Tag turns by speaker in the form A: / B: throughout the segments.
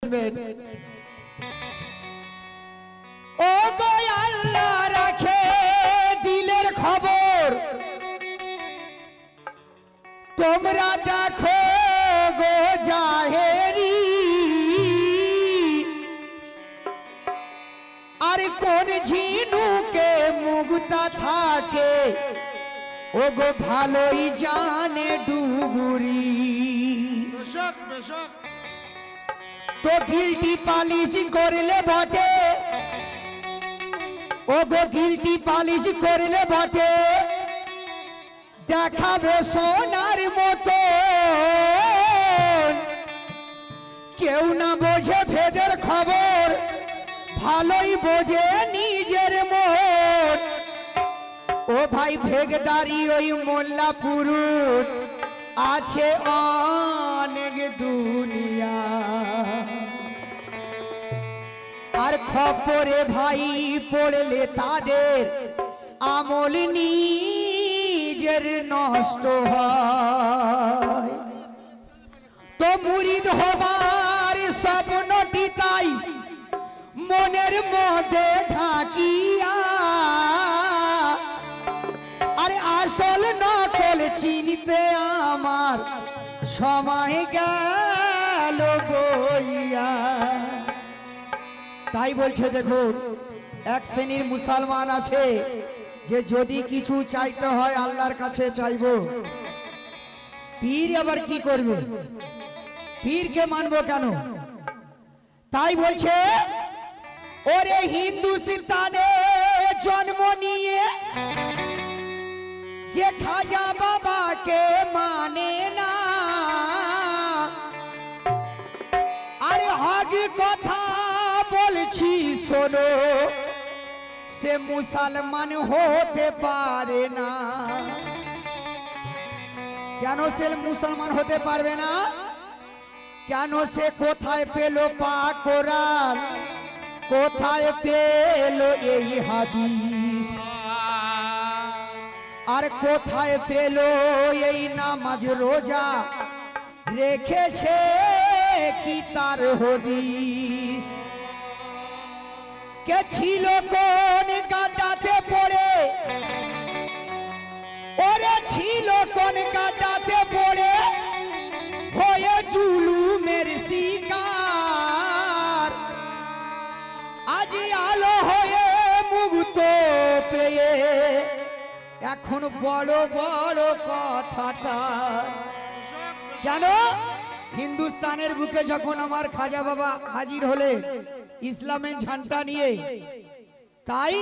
A: ও গো আল্লাহ রাখে দিলের খবর, তোমরা দেখো গো জাহেরি, আর কোন ঝিনুকে মুক্তা থাকে ও গো ভালোই জানে ডুবুরি। তো গিলটি পালিশ করলে বটে, ও গো গিলটি পালিশ করলে বটে, দেখাবে সোনার মতো। কেউ না বোঝে ভেদের খবর, ভালোই বোঝে নিজের মন। ও ভাই ভেগদারি ওই মোল্লাপুর আছে অনেক দুনিয়া, আর খবরে ভাই পড়লে তাদের আমল নিজের নষ্ট হয়। তো মুরিদ হবার স্বপ্নটি তাই মনের মধ্যে ঢাকিয়া, আরে আসল নকল চিনতে আমার সময় গেল বইয়া। তাই বলছে দেখুন, এক শ্রেণীর মুসলমান আছে যে যদি কিছু চাইতে হয় আল্লাহর কাছে চাইবো, পীর আবার কি করবে, পীরকে মানবো কেন? তাই বলছে ওরে হিন্দুস্তানে জন্ম নিয়ে যে খাজা বাবাকে মানে না, আরে হক কথা বলছি শোনো, সে মুসলমান হতে পারে না। কেন সে মুসলমান হতে পারবে না? কেন? সে কোথায় পেল পাক কোরআন, কোথায় পেল এই হাদিস, আর কোথায় পেল এই নামাজ রোজা, রেখেছে কি তার হদিস? কে ছিল কোন গাড্ডাতে পড়ে, ওরে ছিল কোন গাড্ডাতে পড়ে হয়ে জুলুমের শিকার, আজি আলো হয়ে মুক্ত পেয়ে এখন বড় বড় কথাটা। কেন? হিন্দুস্তানের বুকে যখন আমার খাজা বাবা হাজির হলে ইসলামের ঝান্ডা নিয়ে, তাই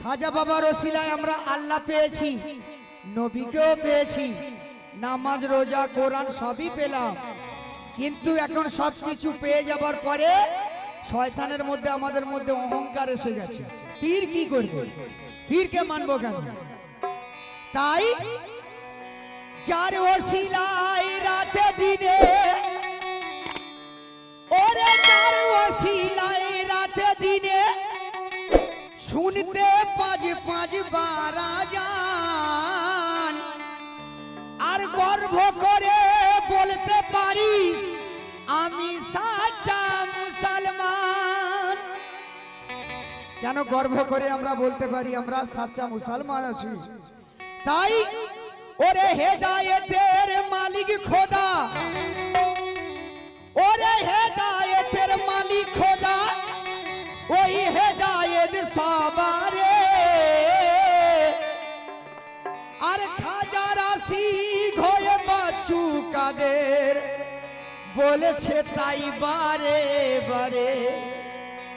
A: খাজা বাবার ওসিলায় আমরা আল্লাহ পেয়েছি, নবীকেও পেয়েছি, নামাজ রোজা কোরআন সবই পেলাম। কিন্তু এখন সবকিছু পেয়ে যাবার পরে শয়তানের মধ্যে আমাদের মধ্যে অহংকার এসে গেছে। পীর কি করবে? পীরকে মানবো কেন? তাই যার ওসিলায় রাতে দিনে, ওরে যার ওসিলায় রাতে দিনে শুনতে পাঁচ পাঁচ বারা যান, আর গর্ব করে বলতে পারি আমি সাচ্চা মুসলমান। কেন গর্ব করে আমরা বলতে পারি আমরা সাচ্চা মুসলমান আছি? তাই ওরে হেদায়েতের মালিক খোদা, ওরে হেদায়েতের মালিক খোদা, ওই হেদায়েত সবারে, আর খাজা রাশি হয়ে বাছু কাদের বলেছে তাই বারে বারে।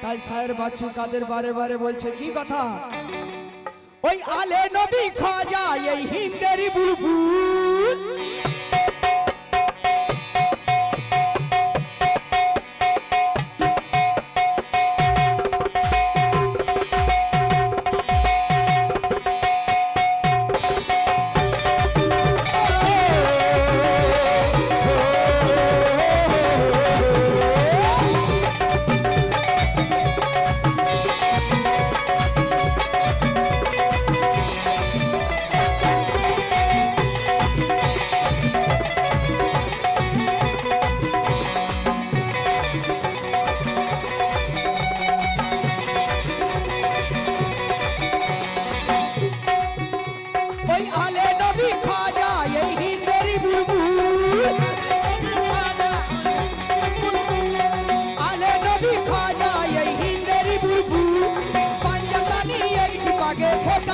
A: তাই সায়ের বাছু কাদের বারে বারে বলছে কি কথা? ওই আলে নবী খাজা এই হিন্দেরি বুলবুল,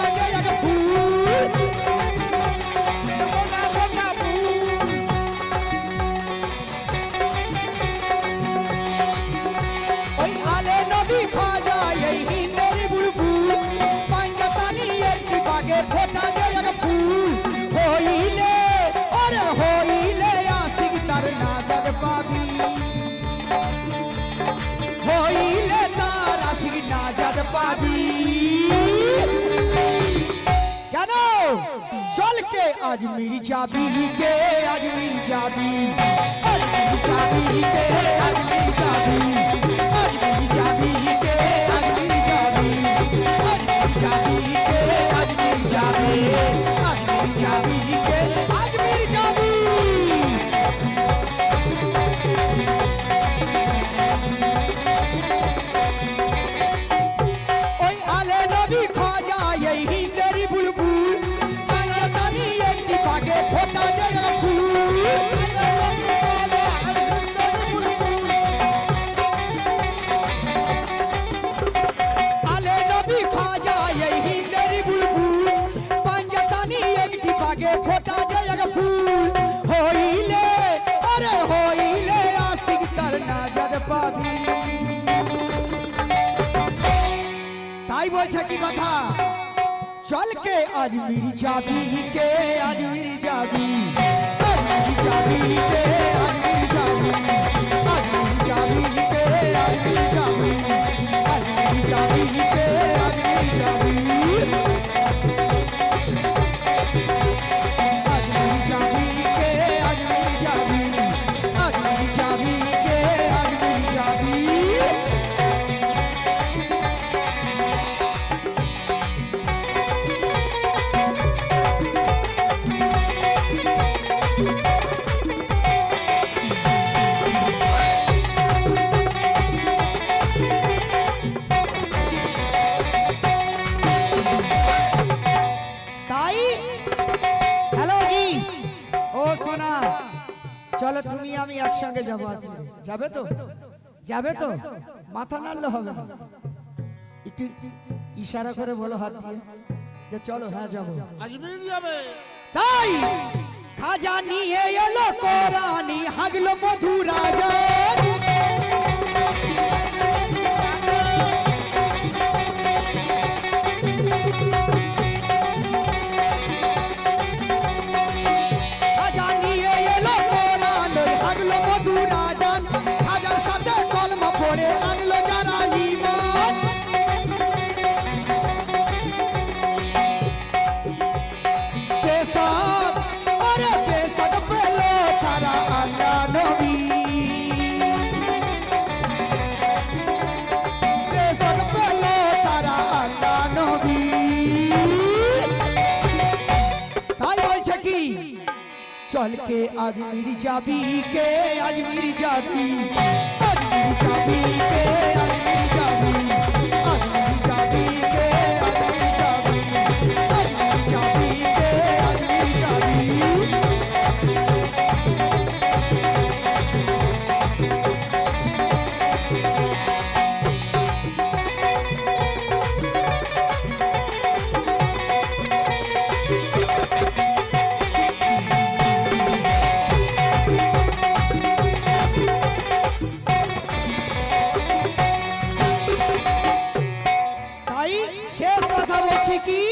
A: ফোটা যে এক ফুল ওই আলে নবী খাজা এই হিন্দের বুলবুল পাঞ্জাতানি একটি বাগে ফোটা যে এক ফুল হইলে ওরে হইলে আশিক তার নাজার পাবি হইলে তার আশিক নাজার পাবি কেন চল के अजमेर जाबी के अजमेर जाबी अजमेर जाबी के अजमेर जाबी अजमेर जाबी के अजमेर जाबी अजमेर जाबी के अजमेर जाबी अजमेर जाबी के अजमेर जाबी ओई आले नबी खाजा यही तेरी बुलबुल पांजातानी एकटी बागे फोटा जे फूल आले नबी खाजा यही तेरी बुलबुल पांजातानी एकटी बागे फोटा जे फूल होइले अरे होइले आशिक तार नजर पाबी তাই বলছে কি কথা चल के अजमेर जाबी के अजमेर जाबी अजमेर जाबी के अजमेर जाबी अजमेर जाबी के अजमेर जाबी अजमेर जाबी के अजमेर जाबी अजमेर जाबी के अजमेर जाबी अजमेर जाबी के अजमेर जाबी চলো তুমি আমি একসঙ্গে যাবো আসবে যাবে তো যাবে তো মাথা নাড়লে হবে না একটু ইশারা করে বলো হাত দিয়ে যে চলো হ্যাঁ যাবো
B: আজমির যাবে
A: তাই খাজা নিয়ে এলো কোরআনি হাগলো মধু রাজা পড়ে আনলো যারা ঈমান বেশক আরে বেশক পেলো তারা আল্লাহ নবী বেশক পেলো তারা আল্লাহ নবী তাই বলছে কি चल के अजमेर जाबी के अजमेर जाबी अजमेर जाबी के अजमेर जाबी अजमेर जाबी के अजमेर जाबी अजमेर जाबी के अजमेर जाबी কি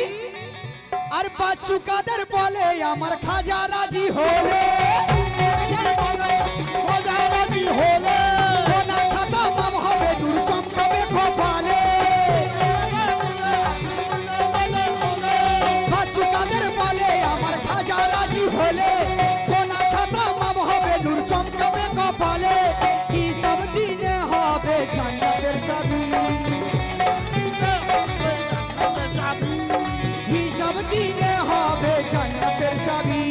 A: আর বাচ্চু কাদের বলে আমার খাজা রাজি হলে
B: খাজা রাজি হলে
A: কোনা খাতা মাম হবে দূর চমকাবে কপালে বাচ্চু কাদের বলে আমার খাজা রাজি হলে কোনা খাতা মাম হবে দূর চমকাবে কপালে কি সব দিনে হবে জান্নাতের চাবি হিসাব দিনে হবে জান্নাতের চাবি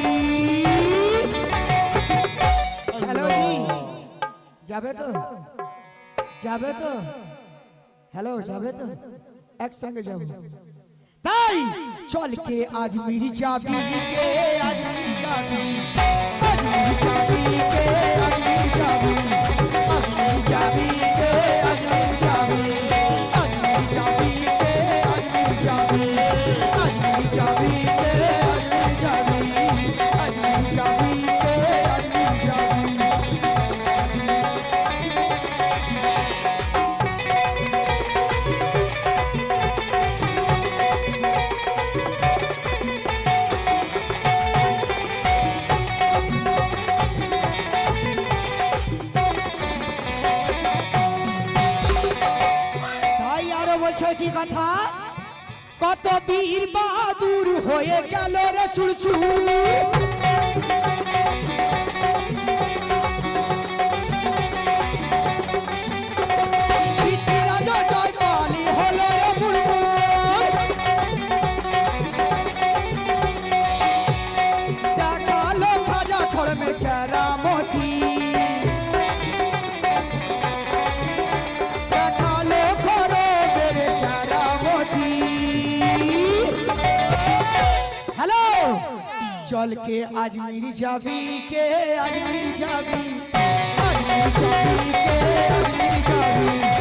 A: হ্যালো যাবে তো যাবে তো হ্যালো যাবে তো একসঙ্গে যাব তাই চল কে আজমির যাবি কে আজমির যাবি আজমির যাবি কে আজমির যাবি আজমির যাবি কে আজমির যাবি আজমির যাবি কে আজমির যাবি কি কথা কত বীর বাহাদুর হয়ে গেল রে চুরচুর রাজা জয় কালী হলো রে বুলবুল দেখালো খাজা খড়মের কেরামতি দেখালো খড়মের কেরামতি হ্যালো চল কে আজমির যাবি কে আজমির যাবি আজমির যাবি কে আজমির যাবি